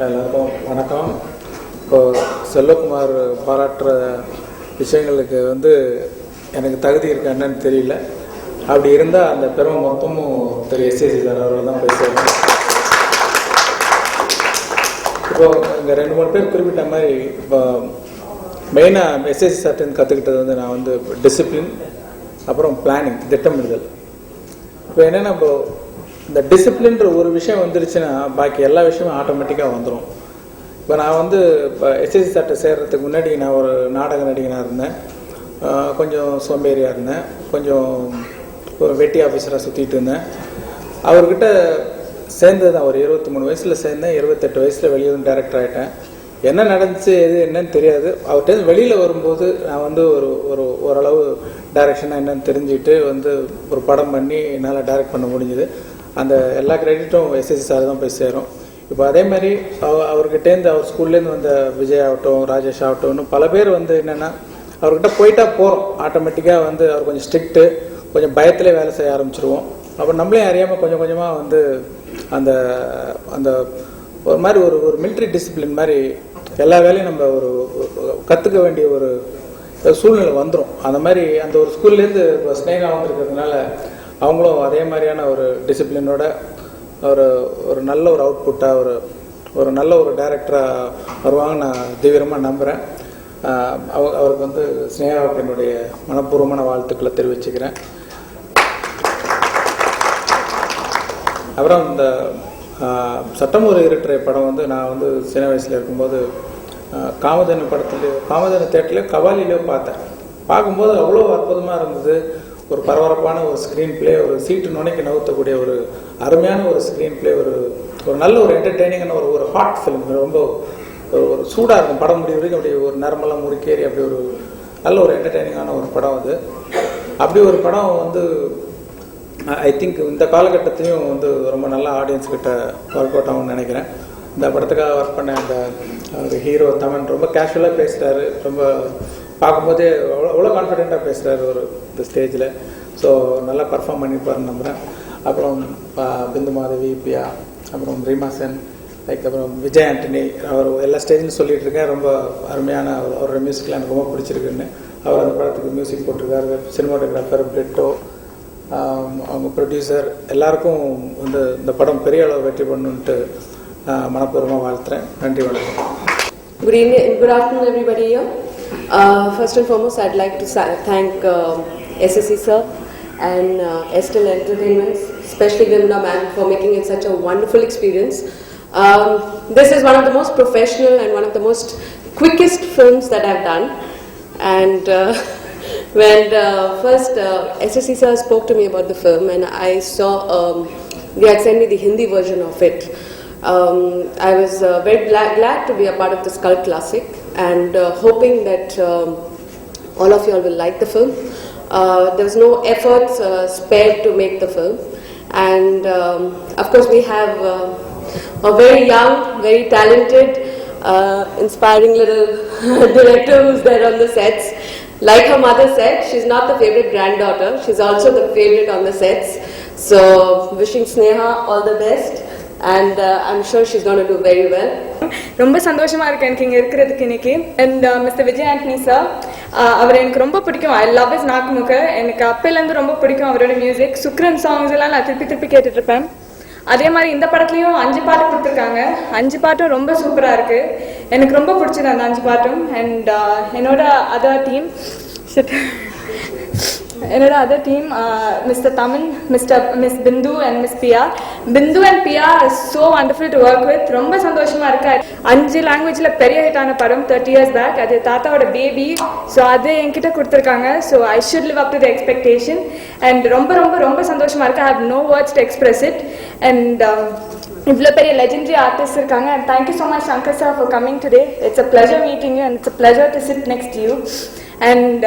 எல்லாருக்கும் வணக்கம். இப்போது செல்வகுமார் பாராட்டுற விஷயங்களுக்கு எனக்கு தகுதி இருக்கு என்னன்னு தெரியல. அப்படி இருந்தால் அந்த பெருமை மொத்தமும் திரு எஸ்ஏசி சார் அவர்கள் தான் பேசுவாங்க. இப்போது இங்கே 2-3 பேர் குறிப்பிட்ட மாதிரி இப்போ மெயினாக எஸ்ஏசி சார்ட்டேருந்து கற்றுக்கிட்டது நான் டிசிப்ளின், அப்புறம் பிளானிங், திட்டமிடுதல். இப்போ என்னென்னா இப்போ இந்த டிசிப்ளின்ற ஒரு விஷயம் வந்துருச்சுன்னா பாக்கி எல்லா விஷயமும் ஆட்டோமேட்டிக்காக வந்துடும். இப்போ நான் இப்போ எஸ்எஸ்சி சார்ட்டை சேர்கிறதுக்கு முன்னாடி நான் ஒரு நாடக நடிகனாக இருந்தேன். கொஞ்சம் சோம்பேறியாக இருந்தேன், கொஞ்சம் ஒரு வெட்டி ஆஃபீஸராக சுற்றிட்டு இருந்தேன். அவர்கிட்ட சேர்ந்தது தான் ஒரு 23 வயசில் சேர்ந்தேன். 28 வயசில் வெளியே டைரக்டர் ஆகிட்டேன். என்ன நடந்துச்சு என்னன்னு தெரியாது. அவர்கிட்ட வெளியில் வரும்போது நான் ஒரு ஓரளவு டைரக்ஷனாக என்னன்னு தெரிஞ்சுக்கிட்டு ஒரு படம் பண்ணி என்னால் டைரக்ட் பண்ண முடிஞ்சுது. அந்த எல்லா கிரெடிட்டும் எஸ்எஸ்சி சார் தான் போய் சேரும். இப்போ அதே மாதிரி அவர்கிட்டேருந்து அவர் ஸ்கூல்லேருந்து வந்த விஜய் ஆகட்டும், ராஜேஷ் ஆகட்டும், பல பேர் என்னென்னா அவர்கிட்ட போயிட்டா போகிறோம், ஆட்டோமேட்டிக்காக அவர் கொஞ்சம் ஸ்ட்ரிக்ட்டு, கொஞ்சம் பயத்திலே வேலை செய்ய ஆரம்பிச்சிருவோம். அப்புறம் நம்மளே அறியாமல் கொஞ்சம் கொஞ்சமாக அந்த அந்த ஒரு மாதிரி ஒரு மிலிட்ரி டிசிப்ளின் மாதிரி எல்லா வேலையும் நம்ம ஒரு கற்றுக்க வேண்டிய ஒரு சூழ்நிலை வந்துடும். அந்த மாதிரி அந்த ஒரு ஸ்கூல்லேருந்து இப்போ ஸ்னேகா வந்துருக்கிறதுனால அவங்களும் அதே மாதிரியான ஒரு டிசிப்ளினோட ஒரு நல்ல ஒரு அவுட்புட்டாக ஒரு நல்ல ஒரு டைரக்டராக வருவாங்க நான் தீவிரமாக நம்புகிறேன். அவருக்கு ஸ்னேகாவுக்கு என்னுடைய மனப்பூர்வமான வாழ்த்துக்களை தெரிவிச்சுக்கிறேன். அப்புறம் இந்த சட்டம் ஒரு இருட்டுரை படம் நான் சின்ன வயசில் இருக்கும்போது காமதேனு தேட்டரில் கவாலிலேயோ பார்த்தேன். பார்க்கும்போது அவ்வளோ அற்புதமாக இருந்தது. ஒரு பரபரப்பான ஒரு ஸ்க்ரீன் பிளே, ஒரு சீட்டு நுழைக்க நகர்த்தக்கூடிய ஒரு அருமையான ஒரு ஸ்க்ரீன் பிளே, ஒரு நல்ல ஒரு என்டர்டெய்னிங்கான ஒரு ஹாட் ஃபிலிம். ரொம்ப ஒரு சூடாக இருக்கும் படம் முடிவு வரைக்கும். அப்படி ஒரு நரம்பெல்லாம் முறுக்கேறி அப்படி ஒரு நல்ல ஒரு என்டர்டெய்னிங்கான ஒரு படம் அது. அப்படி ஒரு படம் ஐ திங்க் இந்த காலகட்டத்திலையும் ரொம்ப நல்ல ஆடியன்ஸ் கிட்ட ஒர்க் அவுட் ஆகும்னு நினைக்கிறேன். இந்த படத்துக்காக ஒர்க் பண்ண அந்த ஹீரோ தமன் ரொம்ப கேஷுவலாக பேசுகிறாரு. ரொம்ப பார்க்கும்போதே அவ்வளோ கான்ஃபிடென்ட்டாக பேசுகிறாரு இந்த ஸ்டேஜில். ஸோ நல்லா பர்ஃபார்ம் பண்ணிப்பாருன்னு நம்புகிறேன். அப்புறம் பிந்து மாதவி, பியா, அப்புறம் ரீமா சென், அப்புறம் விஜய் ஆண்டனி, அவர் எல்லா ஸ்டேஜ்லையும் சொல்லிட்டு இருக்கேன். ரொம்ப அருமையான அவரோட மியூசிக்கில் எனக்கு ரொம்ப பிடிச்சிருக்குன்னு. அவர் அந்த படத்துக்கு மியூசிக் போட்டிருக்காரு. சினிமாட்டோகிராஃபர் பிரெட்டோ, அவங்க ப்ரொடியூசர் எல்லாருக்கும் இந்த படம் பெரிய அளவு வெற்றி பண்ணணுன்ட்டு மனப்பூர்வமாக வாழ்த்துறேன். நன்றி, வணக்கம். Good afternoon, everybody here. First and foremost, I'd like to thank SSC sir and Estel Entertainments, especially Vimna ma'am, for making it such a wonderful experience. This is one of the most professional and one of the most quickest films that I've done. And when first SSC sir spoke to me about the film, and I saw they had sent me the Hindi version of it. I was very glad to be a part of this cult classic, and hoping that all of you all will like the film. There was no efforts spared to make the film, and of course we have a very young, very talented, inspiring little director who's there on the sets. Like her mother said, she's not the favorite granddaughter, she's also the favorite on the sets. So wishing Sneha all the best, and I'm sure she's going to do very well. ரொம்ப சந்தோஷமா இருக்கு எனக்கு இங்க இருக்கிறதுக்கு இன்னைக்கு. And mister Vijay Antony sir, அவர் எனக்கு ரொம்ப பிடிக்கும். ஐ லவ் இஸ் நாக்குமுக்க. எனக்கு அப்பையிலேருந்து ரொம்ப பிடிக்கும் அவரோட மியூசிக். சுக்ரன் சாங்ஸ் எல்லாம் நான் திருப்பி கேட்டுட்டு இருப்பேன். அதே மாதிரி இந்த படத்துலையும் 5 பாட்டு கொடுத்துருக்காங்க. 5 பாட்டும் ரொம்ப சூப்பராக இருக்கு. எனக்கு ரொம்ப பிடிச்சது அந்த 5 பாட்டும். அண்ட் என்னோட other team Mr. Taman, Miss Bindu and Miss Pia. Bindu and Pia are so wonderful to work with. ரொம்ப சந்தோஷமா இருக்கு. 5 லாங்குவேஜ்ல பெரிய ஹிட்டான படம் 30 years back. அது தாத்தாவோட பேபி. ஸோ அது என்கிட்ட கொடுத்துருக்காங்க. So I should live up to the expectation. And ரொம்ப ரொம்ப ரொம்ப சந்தோஷமா இருக்கு. I have no words to express it. And இவ்வளோ பெரிய லெஜெண்டரி ஆர்டிஸ்ட் இருக்காங்க. And thank you so much Shankar sir for coming today. It's a pleasure meeting you, and it's a pleasure to sit next to you. And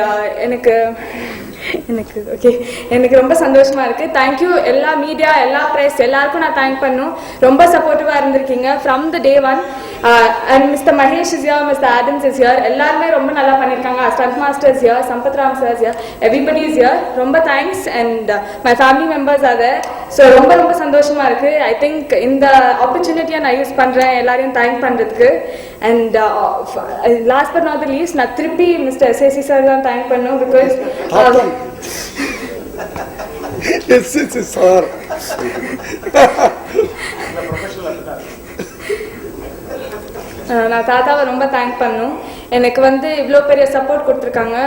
எனக்கு ரொம்ப சந்தோஷமா இருக்கு. Thank you எல்லா media, எல்லா press எல்லாருக்கும் நான் தேங்க் பண்ணும். ரொம்ப சப்போர்ட்டிவா இருந்திருக்கீங்க from the day 1. And Mr. Mahesh is here, Mr. Adams is here. எல்லாருமே ரொம்ப நல்லா பண்ணிருக்காங்க. Stunt master is here, Sampath Ram sir is here. Everybody is here. ரொம்ப thanks and my family members are there. So ரொம்ப சந்தோஷமா இருக்கு. I think இந்த opportunity நான் யூஸ் பண்றேன் எல்லாரையும் thank பண்றதுக்கு. And last but not the least, நான் திருப்பி Mr. SAC sir தான் thank பண்ணனும் because SAC sir நான் தாத்தாவை ரொம்ப தேங்க் பண்ணணும். எனக்கு வந்து இவ்வளோ பெரிய சப்போர்ட் கொடுத்துருக்காங்க.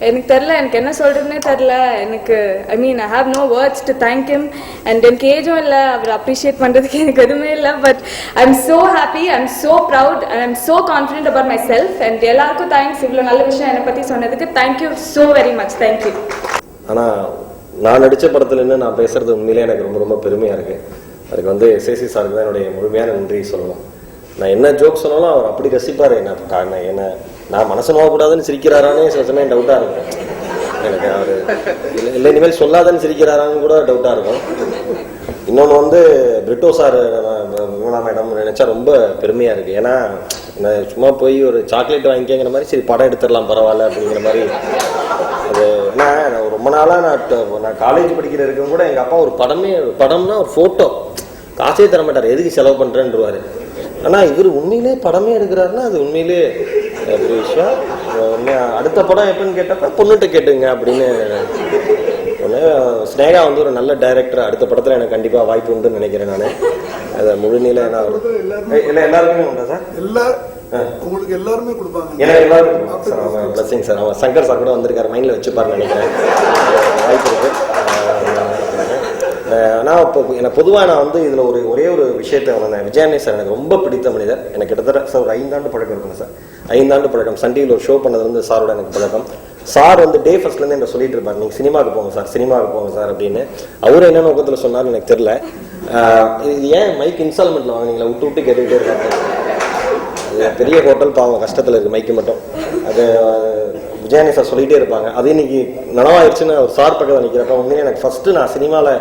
எனக்கு தெரில, எனக்கு என்ன சொல்கிறதுனே தெரில. எனக்கு I have no words to thank him. And எனக்கு ஏஜும் இல்லை, அவர் அப்ரிஷியேட் பண்ணுறதுக்கு எனக்கு எதுவுமே இல்லை. But I am so happy, I am so proud and I am so confident about my self. அண்ட் எல்லாருக்கும் தேங்க்ஸ் இவ்வளோ நல்ல விஷயம் என்னை பற்றி சொன்னதுக்கு. Thank you so very much. Thank you. ஆனால் நான் நடித்த படத்துலேருந்து நான் பேசுகிறது உண்மையிலே எனக்கு ரொம்ப ரொம்ப பெருமையாக இருக்குது. அதுக்கு வந்து SAC சாருக்கு தான் என்னுடைய முழுமையான நன்றி சொல்லணும். நான் என்ன ஜோக் சொன்னாலும் அவர் அப்படி ரசிப்பார். என்ன நான் மனசு நோகக்கூடாதுன்னு சிரிக்கிறாரானே சில சமயம் டவுட்டாக இருக்கும் எனக்கு. அவர் இல்லை இனிமேல் சொல்லாதன்னு சிரிக்கிறாரான்னு கூட டவுட்டாக இருக்கும். இன்னொன்று வந்து பிரிட்டோ சார் விமலா மேடம் நினச்சா ரொம்ப பெருமையாக இருக்குது. ஏன்னா நான் சும்மா போய் ஒரு சாக்லேட் வாங்கிக்கிற மாதிரி சரி படம் எடுத்துடலாம் பரவாயில்ல அப்படிங்கிற மாதிரி. அது ஏன்னா நான் ரொம்ப நாளாக நான் காலேஜ் படிக்கிற இருக்கும் கூட எங்கள் அப்பா ஒரு படம்னா ஒரு ஃபோட்டோ காசே தர மாட்டார், எதுக்கு செலவு பண்ணுறேன்ருவார். ஆனால் இவர் உண்மையிலே படமே எடுக்கிறாருன்னா அது உண்மையிலே ஒரு விஷயம். அடுத்த படம் எப்படின்னு கேட்டப்ப பொண்ணுகிட்ட கேட்டுங்க அப்படின்னு. ஸ்னேகா வந்து ஒரு நல்ல டைரக்டர். அடுத்த படத்தில் எனக்கு கண்டிப்பாக வாய்ப்பு உண்டுன்னு நினைக்கிறேன். நான் அதை முழுநீள எல்லாருக்குமே உண்டா சார்? உங்களுக்கு எல்லாருமே கொடுப்பாங்க. எனக்கு எல்லாருமே சார். Blessing sir. அவன் சங்கர் சார் கூட வந்திருக்காரு, மைண்டில் வச்சுப்பாருன்னு நினைக்கிறேன். வாய்ப்பு இருக்கு. ஆனால் இப்போ எனக்கு பொதுவாக நான் வந்து இதில் ஒரே ஒரு விஷயத்தை வந்தேன். விஜயானி சார் எனக்கு ரொம்ப பிடித்த மனிதர். எனக்கு கிட்டத்தட்ட சார் ஒரு 5 ஆண்டு பழக்கம் இருக்குங்க சார். 5 ஆண்டு பழக்கம். சன் டிவியில் ஒரு ஷோ பண்ணது வந்து சாரோட எனக்கு பழக்கம். சார் வந்து டே ஃபர்ஸ்ட்லேருந்து என்ன சொல்லிட்டு இருப்பார், நீங்கள் சினிமாவுக்கு போங்க சார், சினிமாவுக்கு போங்க சார் அப்படின்னு. அவரும் என்ன நோக்கத்தில் சொன்னார்னு எனக்கு தெரியல. இது ஏன் மைக் இன்ஸ்டால்மெண்ட்டில் வாங்கினீங்களா, விட்டு கேட்டுக்கிட்டே இருக்காங்க. அது பெரிய ஹோட்டல் பாவம், கஷ்டத்தில் இருக்குது மைக்கு மட்டும். அது விஜயானி சார் சொல்லிகிட்டே இருப்பாங்க. அது இன்னைக்கு நனவாயிடுச்சுன்னு ஒரு சார் பக்கத்தில் நிற்கிறப்ப உண்மையிலே எனக்கு ஃபஸ்ட்டு நான் சினிமாவில்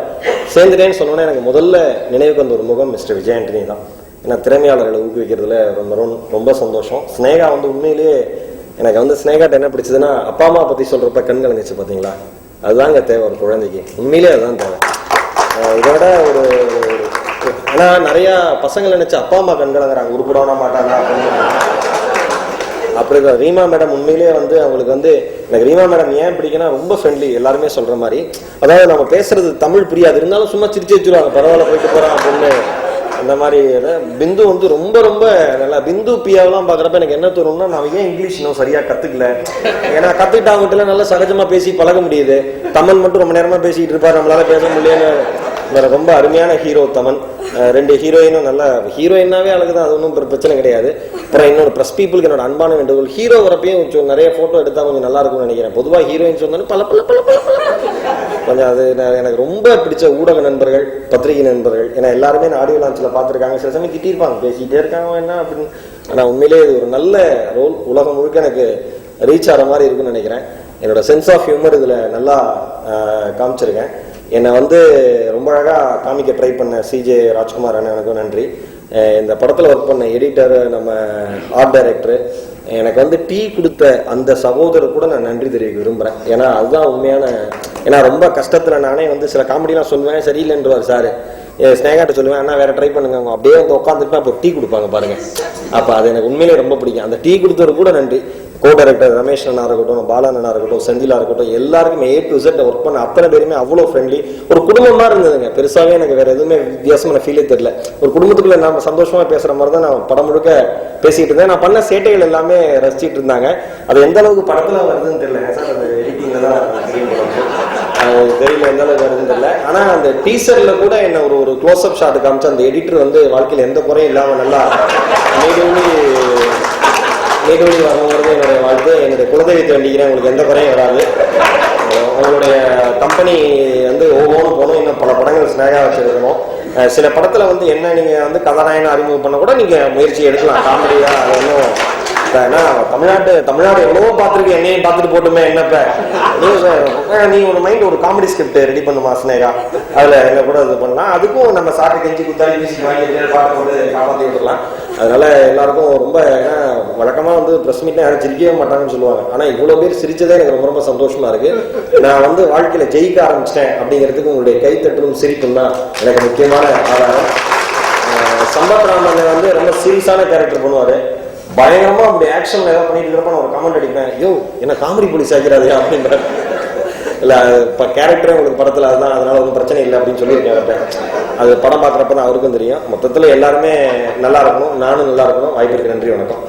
சேர்ந்துட்டேன்னு சொன்னோன்னே எனக்கு முதல்ல நினைவுக்கு வந்த ஒரு முகம் மிஸ்டர் விஜய் ஆண்டனி தான். ஏன்னா திறமையாளர்களை ஊக்குவிக்கிறதுல ரொம்ப சந்தோஷம். ஸ்னேகா வந்து உண்மையிலேயே எனக்கு வந்து ஸ்னேகாட்ட என்ன பிடிச்சதுன்னா அப்பா அம்மா பற்றி சொல்கிறப்ப கண் கலங்கிச்சு பார்த்தீங்களா, அதுதாங்க தேவை ஒரு குழந்தைக்கு. உண்மையிலே அதுதான் தேவை. இதோட ஒரு ஏன்னா நிறையா பசங்களை நினச்சி அப்பா அம்மா கண் கலங்குறாங்க, உருப்படவே மாட்டாங்க அப்படின்னு. அப்புறம் ரீமா மேடம் உண்மையிலேயே வந்து அவங்களுக்கு வந்து எனக்கு ரீமா மேடம் ஏன் பிடிக்குன்னா ரொம்ப ஃப்ரெண்ட்லி. எல்லாருமே சொல்ற மாதிரி, அதாவது நம்ம பேசுறது தமிழ் புரியாது, இருந்தாலும் சும்மா சிரிச்சு வச்சுருவாங்க, பரவாயில்ல போயிட்டு போறான் அப்படின்னு. அந்த மாதிரி பிந்து வந்து ரொம்ப நல்லா. பிந்து பியாவெல்லாம் பார்க்குறப்ப எனக்கு என்ன தோணும்னா, நான் ஏன் இங்கிலீஷ் இன்னும் சரியாக கற்றுக்கல. ஏன்னா கற்றுக்கிட்டவங்ககிட்ட நல்லா சகஜமாக பேசி பழக முடியுது. தமன் மட்டும் ரொம்ப நேரமாக பேசிக்கிட்டு இருப்பார், நம்மளால பேச முடியலன்னு. ரொம்ப அருமையான ஹீரோ தமன். 2 ஹீரோயினும் நல்லா. ஹீரோயினாவே அழகு தான், அது ஒன்றும் பிரச்சனை கிடையாது. அப்புறம் இன்னொரு ப்ரெஸ் பீப்புளுக்கு என்னோட அன்பான வேண்டுகோள், ஹீரோ வரப்பையும் நிறைய ஃபோட்டோ எடுத்தால் கொஞ்சம் நல்லா இருக்கும்னு நினைக்கிறேன். பொதுவாக ஹீரோயின்ஸ் வந்தாலும் பல கொஞ்சம் அது எனக்கு ரொம்ப பிடிச்ச ஊடக நண்பர்கள், பத்திரிகை நண்பர்கள். ஏன்னா எல்லாருமே நான் ஆடியோ லான்ச்சில் பார்த்துருக்காங்க, சில சமயம் திட்டிருப்பாங்க, பேசிகிட்டே இருக்காங்க என்ன அப்படின்னு. ஆனால் உண்மையிலேயே இது ஒரு நல்ல ரோல். உலகம் முழுக்க எனக்கு ரீச் ஆகிற மாதிரி இருக்குன்னு நினைக்கிறேன். என்னோட சென்ஸ் ஆஃப் ஹியூமர் இதில் நல்லா காமிச்சிருக்கேன். என்னை வந்து ரொம்ப அழகாக காமிக்க ட்ரை பண்ண CJ ராஜ்குமார் அண்ணனுக்கும் நன்றி. இந்த படத்தில் ஒர்க் பண்ண எடிட்டர், நம்ம ஆர்ட் டைரக்டரு, எனக்கு வந்து டீ கொடுத்த அந்த சகோதரர் கூட நான் நன்றி தெரிவிக்க விரும்புகிறேன். ஏன்னா அதுதான் உண்மையான. ஏன்னா ரொம்ப கஷ்டத்தில் நானே வந்து சில காமெடிலாம் சொல்லுவேன், சரியில்லைன்றவார் சார். ஸ்னேகாட்ட சொல்லுவேன், அண்ணா வேறு ட்ரை பண்ணுங்க. அவங்க அப்படியே வந்து உட்காந்துட்டு அப்போ டீ கொடுப்பாங்க பாருங்க. அப்போ அது எனக்கு உண்மையிலே ரொம்ப பிடிக்கும். அந்த டீ கொடுத்தவர் கூட நன்றி. கோ டைரக்டர் ரமேஷ் அண்ணா இருக்கட்டும், பாலண்ணா இருக்கட்டும், செந்திலா இருக்கட்டும், எல்லாருக்குமே A to Z ஒர்க் பண்ண அத்தனை பேருமே அவ்வளோ ஃப்ரெண்ட்லி. ஒரு குடும்பமாக இருந்ததுங்க. பெருசாகவே எனக்கு வேறு எதுவுமே வித்தியாசமான ஃபீலே தெரியல. ஒரு குடும்பத்துக்குள்ளே நம்ம சந்தோஷமாக பேசுகிற மாதிரி தான் நான் படம் முழுக்க பேசிகிட்டு இருந்தேன். நான் பண்ண சேட்டைகள் எல்லாமே ரசிச்சிட்டு இருந்தாங்க. அது எந்த அளவுக்கு படத்தில் வருதுன்னு தெரியல சார். அது எடிட்டிங்கில் தான் தெரியல எந்த அளவுக்கு வருதுன்னு தெரியல. ஆனால் அந்த டீசரில் கூட என்ன ஒரு க்ளோஸ்அப் ஷாட் காமிச்சு அந்த எடிட்டர் வந்து வாழ்க்கையில் எந்த குறையும் இல்லாமல் நல்லா நீடுவழி வரணுங்கிறது என்னுடைய வாழ்க்கை. என்னுடைய குலதெய்வத்தை வேண்டிக்கிறேன், உங்களுக்கு எந்த குறையும் வராது. உங்களுடைய கம்பெனி வந்து ஒவ்வொன்றும் போகணும். இன்னும் பல படங்கள் ஸ்னேகா வச்சுருக்கணும். சில படத்தில் வந்து என்ன நீங்கள் வந்து கதாநாயகனை அறிமுகம் பண்ண கூட நீங்கள் முயற்சி எடுக்கலாம், காமெடியாக. அது ஒன்றும் ஏன்னா தமிழ்நாடு எவ்வளவோ பார்த்துருக்கு, என்னையும் பார்த்துட்டு போட்டுமே என்னப்ப நீ ஒரு மைண்ட் ஒரு காமெடி ஸ்கிரிப்ட் ரெடி பண்ணுமா ஸ்னேகா, அதில் என்ன கூட இது பண்ணலாம். அதுக்கும் நம்ம சாட்டை கெஞ்சி குத்தாடி மியூசிக் வாங்கி பாட்டு போட்டு காப்பாற்றி விடலாம். அதனால எல்லாருக்கும் ரொம்ப, ஏன்னா வழக்கமா வந்து ப்ரெஸ் மீட்ல யாரும் சிரிக்கவே மாட்டாங்கன்னு சொல்லுவாங்க. ஆனா இவ்வளவு பேர் சிரிச்சதே எனக்கு ரொம்ப ரொம்ப சந்தோஷமா இருக்கு. நான் வந்து வாழ்க்கையில ஜெயிக்க ஆரம்பிச்சிட்டேன் அப்படிங்கிறதுக்கு உங்களுடைய கைத்தட்டும் சிரிப்பும் தான் எனக்கு முக்கியமான ஆதாரம். சம்பத் ராமன் வந்து ரொம்ப சீரியஸான கேரக்டர் பண்ணுவாரு. பயங்கரமா அப்படி ஆக்ஷன்ல ஏதாவது பண்ணிட்டு இருக்கப்ப நான் ஒரு கமெண்ட் அடிப்பேன், யோ என்ன காமெடி போலீஸ் ஆகிறாரு அப்படின்ற. இல்ல இப்ப கேரக்டரே உங்களுக்கு படத்துல அதுதான், அதனால ஒன்றும் பிரச்சனை இல்லை அப்படின்னு சொல்லியிருக்கேன். அது படம் பார்க்குறப்ப தான் அவருக்கும் தெரியும். மொத்தத்துல எல்லாருமே நல்லா இருக்கணும், நானும் நல்லா இருக்கணும். வாய்ப்பிற்கு நன்றி, வணக்கம்.